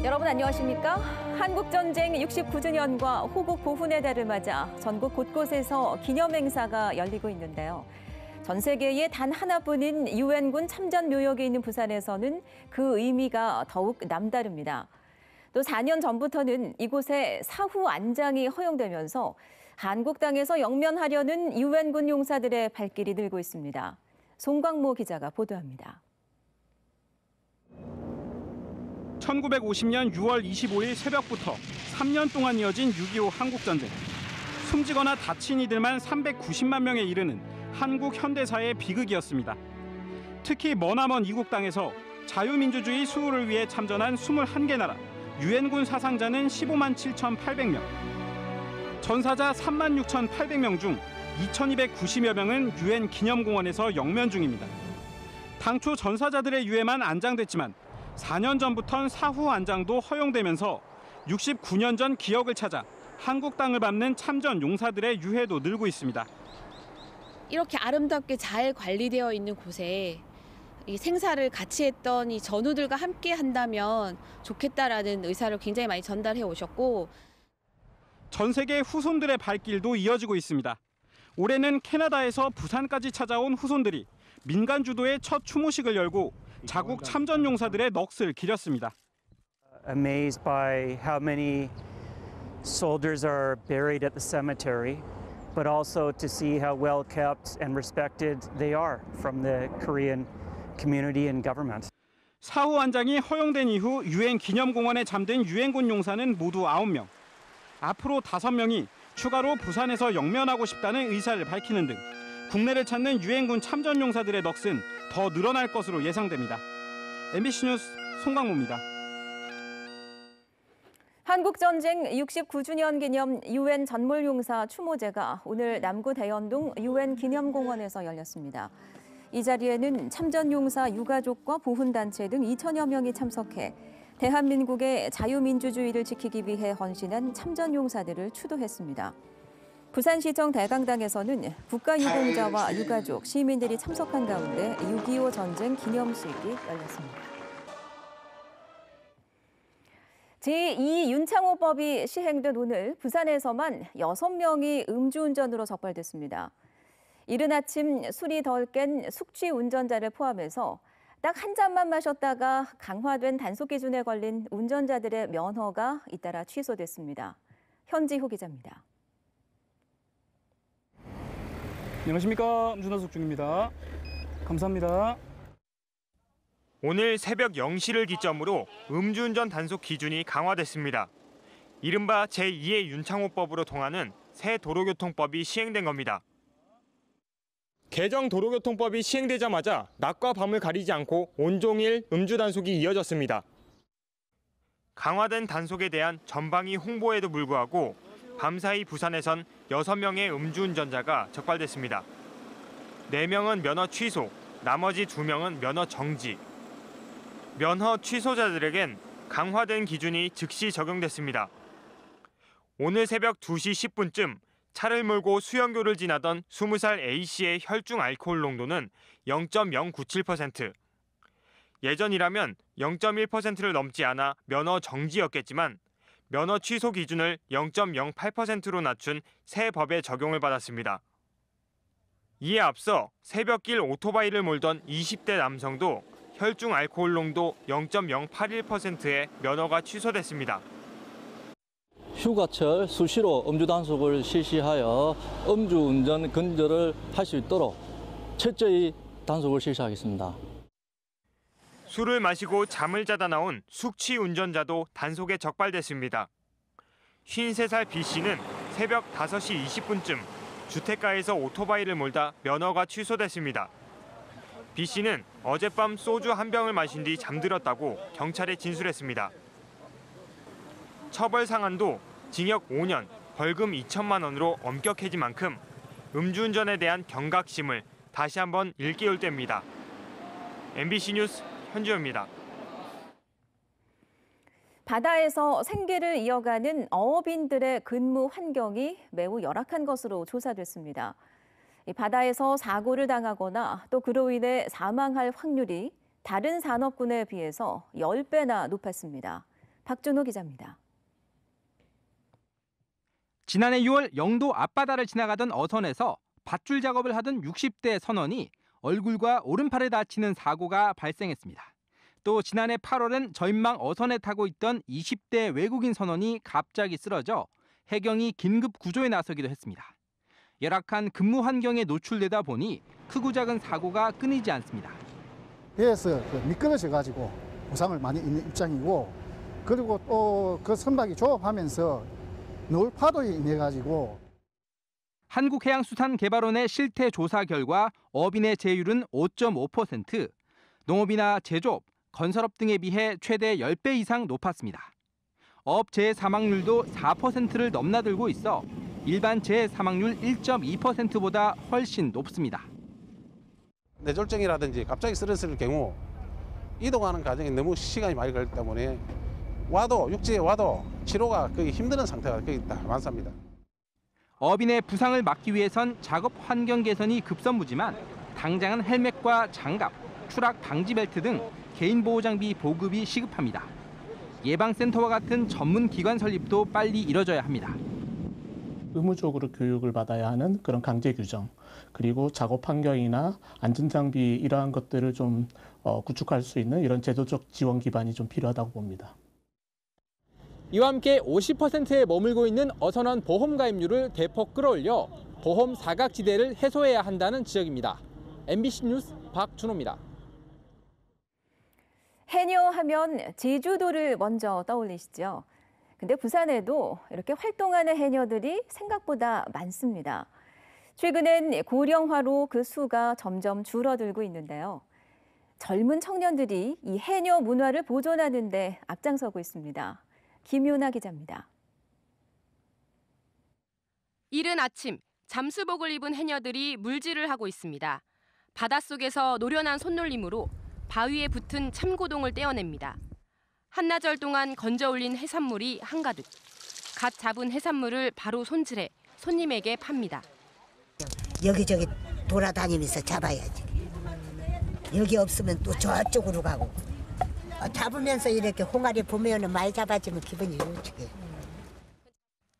여러분 안녕하십니까? 한국전쟁 69주년과 호국 보훈의 달을 맞아 전국 곳곳에서 기념행사가 열리고 있는데요. 전 세계에 단 하나뿐인 유엔군 참전 묘역이 있는 부산에서는 그 의미가 더욱 남다릅니다. 또 4년 전부터는 이곳에 사후 안장이 허용되면서 한국 땅에서 영면하려는 유엔군 용사들의 발길이 늘고 있습니다. 송광모 기자가 보도합니다. 1950년 6월 25일 새벽부터 3년 동안 이어진 6.25 한국전쟁. 숨지거나 다친 이들만 390만 명에 이르는 한국 현대사의 비극이었습니다. 특히 머나먼 이국 땅에서 자유민주주의 수호를 위해 참전한 21개 나라, 유엔군 사상자는 15만 7,800명. 전사자 3만 6,800명 중 2,290여 명은 유엔 기념공원에서 영면 중입니다. 당초 전사자들의 유해만 안장됐지만 4년 전부턴 사후 안장도 허용되면서 69년 전 기억을 찾아 한국 땅을 밟는 참전 용사들의 유해도 늘고 있습니다. 이렇게 아름답게 잘 관리되어 있는 곳에 이 생사를 같이 했던 이 전우들과 함께 한다면 좋겠다라는 의사를 굉장히 많이 전달해 오셨고, 전 세계 후손들의 발길도 이어지고 있습니다. 올해는 캐나다에서 부산까지 찾아온 후손들이 민간 주도의 첫 추모식을 열고 자국 참전 용사들의 넋을 기렸습니다. Amazed by how many soldiers are buried at the cemetery, but also to see how well kept and respected they are from the Korean community and government. 사후 안장이 허용된 이후 유엔 기념공원에 잠든 유엔군 용사는 모두 9명. 앞으로 5명이 추가로 부산에서 영면하고 싶다는 의사를 밝히는 등 국내를 찾는 유엔군 참전 용사들의 넋은 더 늘어날 것으로 예상됩니다. MBC 뉴스 송광모입니다. 한국전쟁 69주년 기념 유엔 전몰용사 추모제가 오늘 남구 대연동 유엔 기념공원에서 열렸습니다. 이 자리에는 참전용사 유가족과 보훈단체 등 2천여 명이 참석해 대한민국의 자유민주주의를 지키기 위해 헌신한 참전용사들을 추도했습니다. 부산시청 대강당에서는 국가유공자와 유가족, 시민들이 참석한 가운데 6.25 전쟁 기념식이 열렸습니다. 제2윤창호법이 시행된 오늘 부산에서만 6명이 음주운전으로 적발됐습니다. 이른 아침 술이 덜 깬 숙취 운전자를 포함해서 딱 한 잔만 마셨다가 강화된 단속 기준에 걸린 운전자들의 면허가 잇따라 취소됐습니다. 현지호 기자입니다. 안녕하십니까. 음주단속 중입니다. 감사합니다. 오늘 새벽 0시를 기점으로 음주운전 단속 기준이 강화됐습니다. 이른바 제2의 윤창호법으로 통하는 새 도로교통법이 시행된 겁니다. 개정 도로교통법이 시행되자마자 낮과 밤을 가리지 않고 온종일 음주 단속이 이어졌습니다. 강화된 단속에 대한 전방위 홍보에도 불구하고 밤사이 부산에선 6명의 음주운전자가 적발됐습니다. 4명은 면허 취소, 나머지 2명은 면허 정지. 면허 취소자들에겐 강화된 기준이 즉시 적용됐습니다. 오늘 새벽 2시 10분쯤 차를 몰고 수영교를 지나던 20살 A씨의 혈중 알코올 농도는 0.097%. 예전이라면 0.1%를 넘지 않아 면허 정지였겠지만 면허 취소 기준을 0.08%로 낮춘 새 법의 적용을 받았습니다. 이에 앞서 새벽길 오토바이를 몰던 20대 남성도 혈중 알코올 농도 0.081%의 면허가 취소됐습니다. 휴가철 수시로 음주 단속을 실시하여 음주운전 근절을 할 수 있도록 철저히 단속을 실시하겠습니다. 술을 마시고 잠을 자다 나온 숙취 운전자도 단속에 적발됐습니다. 53살 B씨는 새벽 5시 20분쯤 주택가에서 오토바이를 몰다 면허가 취소됐습니다. B씨는 어젯밤 소주 한 병을 마신 뒤 잠들었다고 경찰에 진술했습니다. 처벌 상한도 징역 5년, 벌금 2천만 원으로 엄격해진 만큼 음주운전에 대한 경각심을 다시 한번 일깨울 때입니다. MBC 뉴스 현주호입니다. 바다에서 생계를 이어가는 어업인들의 근무 환경이 매우 열악한 것으로 조사됐습니다. 바다에서 사고를 당하거나 또 그로 인해 사망할 확률이 다른 산업군에 비해서 10배나 높았습니다. 박준호 기자입니다. 지난해 6월 영도 앞바다를 지나가던 어선에서 밧줄 작업을 하던 60대 선원이 얼굴과 오른팔에 다치는 사고가 발생했습니다. 또 지난해 8월엔 저인망 어선에 타고 있던 20대 외국인 선원이 갑자기 쓰러져 해경이 긴급 구조에 나서기도 했습니다. 열악한 근무 환경에 노출되다 보니 크고 작은 사고가 끊이지 않습니다. 배에서 미끄러져가지고 부상을 많이 입는 입장이고, 그리고 또 그 선박이 조업하면서 노을 파도에 인해가지고. 한국해양수산개발원의 실태 조사 결과 어빈의 제율은 5.5%, 농업이나 제조업, 건설업 등에 비해 최대 10배 이상 높았습니다. 어업재해 사망률도 4%를 넘나들고 있어 일반 재해 사망률 1.2%보다 훨씬 높습니다. 뇌졸중이라든지 갑자기 쓰러졌을 경우 이동하는 과정이 너무 시간이 많이 걸리기 때문에 육지에 와도 치료가 거의 힘든 상태가 거의 다 많습니다. 어빈의 부상을 막기 위해선 작업 환경 개선이 급선무지만 당장은 헬멧과 장갑, 추락 방지 벨트 등 개인 보호 장비 보급이 시급합니다. 예방센터와 같은 전문 기관 설립도 빨리 이뤄져야 합니다. 의무적으로 교육을 받아야 하는 그런 강제 규정, 그리고 작업 환경이나 안전장비 이러한 것들을 좀 구축할 수 있는 이런 제도적 지원 기반이 좀 필요하다고 봅니다. 이와 함께 50%에 머물고 있는 어선원 보험 가입률을 대폭 끌어올려 보험 사각지대를 해소해야 한다는 지적입니다. MBC 뉴스 박준호입니다. 해녀 하면 제주도를 먼저 떠올리시죠. 근데 부산에도 이렇게 활동하는 해녀들이 생각보다 많습니다. 최근엔 고령화로 그 수가 점점 줄어들고 있는데요. 젊은 청년들이 이 해녀 문화를 보존하는 데 앞장서고 있습니다. 김윤아 기자입니다. 이른 아침 잠수복을 입은 해녀들이 물질을 하고 있습니다. 바닷속에서 노련한 손놀림으로 바위에 붙은 참고동을 떼어냅니다. 한나절 동안 건져 올린 해산물이 한가득. 갓 잡은 해산물을 바로 손질해 손님에게 팝니다. 여기저기 돌아다니면서 잡아야지. 여기 없으면 또 저쪽으로 가고. 잡으면서 이렇게 홍아리 보면 많이 잡아지면 기분이 좋지.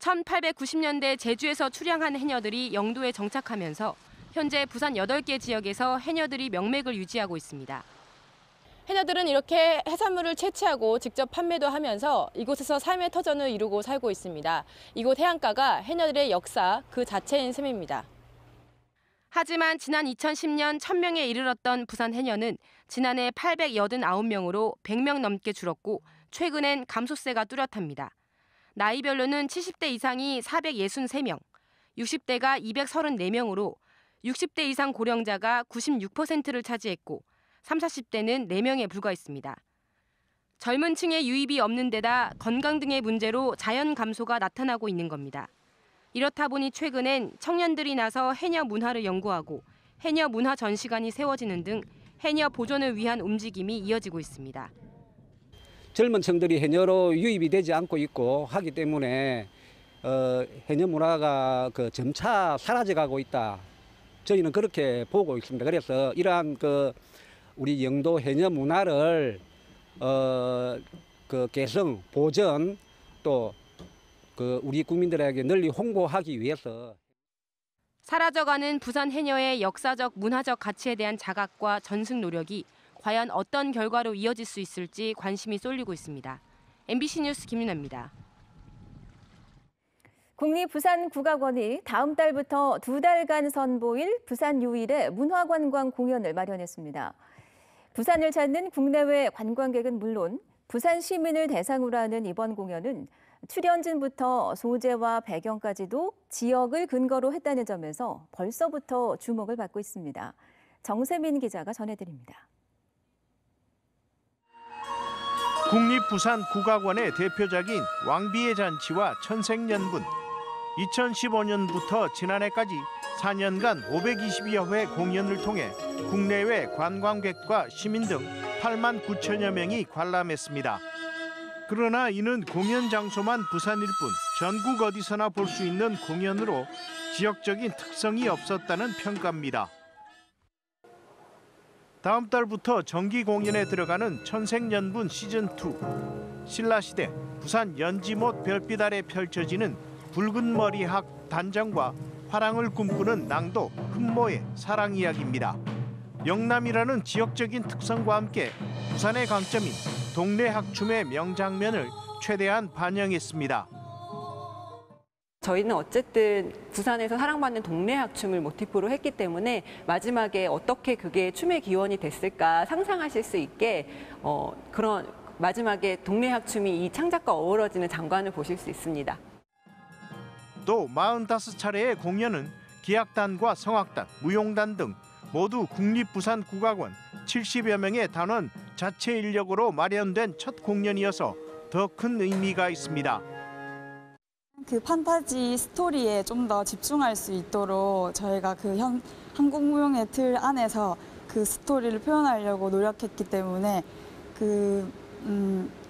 1890년대 제주에서 출향한 해녀들이 영도에 정착하면서 현재 부산 8개 지역에서 해녀들이 명맥을 유지하고 있습니다. 해녀들은 이렇게 해산물을 채취하고 직접 판매도 하면서 이곳에서 삶의 터전을 이루고 살고 있습니다. 이곳 해안가가 해녀들의 역사 그 자체인 셈입니다. 하지만 지난 2010년 1000명에 이르렀던 부산 해녀는 지난해 889명으로 100명 넘게 줄었고 최근엔 감소세가 뚜렷합니다. 나이별로는 70대 이상이 463명, 60대가 234명으로 60대 이상 고령자가 96%를 차지했고 30, 40대는 4명에 불과했습니다. 젊은 층의 유입이 없는 데다 건강 등의 문제로 자연 감소가 나타나고 있는 겁니다. 이렇다 보니 최근엔 청년들이 나서 해녀 문화를 연구하고 해녀 문화 전시관이 세워지는 등 해녀 보존을 위한 움직임이 이어지고 있습니다. 젊은 층들이 해녀로 유입이 되지 않고 있고 하기 때문에 해녀 문화가 점차 사라져가고 있다. 저희는 그렇게 보고 있습니다. 그래서 이러한 우리 영도 해녀 문화를 개성, 보존 또 우리 국민들에게 널리 홍보하기 위해서 사라져가는 부산 해녀의 역사적, 문화적 가치에 대한 자각과 전승 노력이 과연 어떤 결과로 이어질 수 있을지 관심이 쏠리고 있습니다. MBC 뉴스 김윤아입니다. 국립부산국악원이 다음 달부터 2달간 선보일 부산 유일의 문화관광 공연을 마련했습니다. 부산을 찾는 국내외 관광객은 물론 부산 시민을 대상으로 하는 이번 공연은 출연진부터 소재와 배경까지도 지역을 근거로 했다는 점에서 벌써부터 주목을 받고 있습니다. 정세민 기자가 전해드립니다. 국립부산국악원의 대표작인 왕비의 잔치와 천생연분. 2015년부터 지난해까지 4년간 520여 회 공연을 통해 국내외 관광객과 시민 등 8만 9천여 명이 관람했습니다. 그러나 이는 공연 장소만 부산일 뿐 전국 어디서나 볼 수 있는 공연으로 지역적인 특성이 없었다는 평가입니다. 다음 달부터 정기 공연에 들어가는 천생연분 시즌2. 신라시대 부산 연지못 별빛 아래 펼쳐지는 붉은 머리학 단장과 화랑을 꿈꾸는 낭도 흠모의 사랑 이야기입니다. 영남이라는 지역적인 특성과 함께 부산의 강점인 동네 학춤의 명장면을 최대한 반영했습니다. 저희는 어쨌든 부산에서 사랑받는 동네 학춤을 모티프로 했기 때문에 마지막에 어떻게 그게 춤의 기원이 됐을까 상상하실 수 있게 그런 마지막에 동네 학춤이 이 창작과 어우러지는 장관을 보실 수 있습니다. 또 45차례의 공연은 기악단과 성악단, 무용단 등 모두 국립부산국악원 70여 명의 단원 자체 인력으로 마련된 첫 공연이어서 더 큰 의미가 있습니다. 그 판타지 스토리에 좀 더 집중할 수 있도록 저희가 그 한국 무용의 틀 안에서 그 스토리를 표현하려고 노력했기 때문에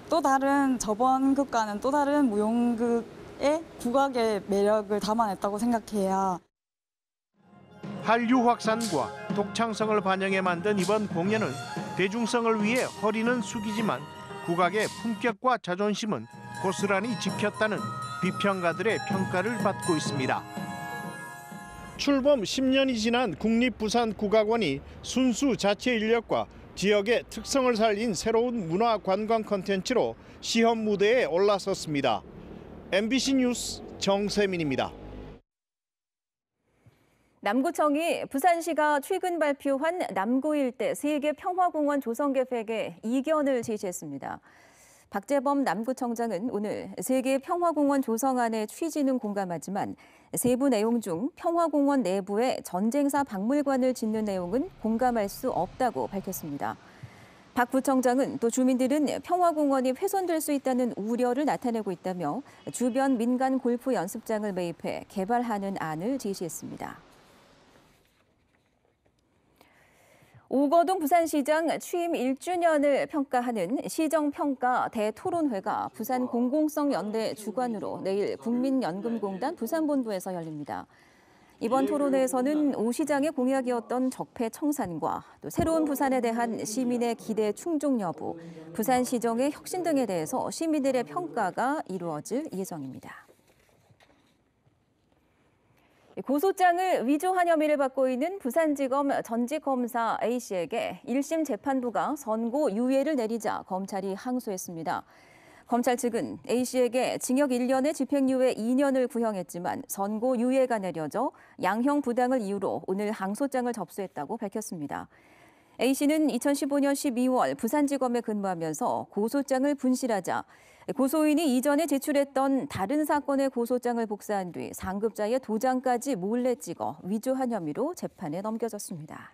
또 다른 저번 극과는 또 다른 무용극의 국악의 매력을 담아냈다고 생각해요. 한류 확산과 독창성을 반영해 만든 이번 공연은 대중성을 위해 허리는 숙이지만 국악의 품격과 자존심은 고스란히 지켰다는 비평가들의 평가를 받고 있습니다. 출범 10년이 지난 국립부산국악원이 순수 자체 인력과 지역의 특성을 살린 새로운 문화 관광 콘텐츠로 시험 무대에 올라섰습니다. MBC 뉴스 정세민입니다. 남구청이 부산시가 최근 발표한 남구 일대 세계 평화공원 조성 계획에 이견을 제시했습니다. 박재범 남구청장은 오늘 세계 평화공원 조성안의 취지는 공감하지만 세부 내용 중 평화공원 내부에 전쟁사 박물관을 짓는 내용은 공감할 수 없다고 밝혔습니다. 박 부청장은 또 주민들은 평화공원이 훼손될 수 있다는 우려를 나타내고 있다며 주변 민간 골프 연습장을 매입해 개발하는 안을 제시했습니다. 오거돈 부산시장 취임 1주년을 평가하는 시정평가 대토론회가 부산 공공성연대 주관으로 내일 국민연금공단 부산본부에서 열립니다. 이번 토론회에서는 오 시장의 공약이었던 적폐 청산과 또 새로운 부산에 대한 시민의 기대 충족 여부, 부산시정의 혁신 등에 대해서 시민들의 평가가 이루어질 예정입니다. 고소장을 위조한 혐의를 받고 있는 부산지검 전직검사 A씨에게 1심 재판부가 선고 유예를 내리자 검찰이 항소했습니다. 검찰 측은 A씨에게 징역 1년에 집행유예 2년을 구형했지만 선고 유예가 내려져 양형 부당을 이유로 오늘 항소장을 접수했다고 밝혔습니다. A씨는 2015년 12월 부산지검에 근무하면서 고소장을 분실하자 고소인이 이전에 제출했던 다른 사건의 고소장을 복사한 뒤 상급자의 도장까지 몰래 찍어 위조한 혐의로 재판에 넘겨졌습니다.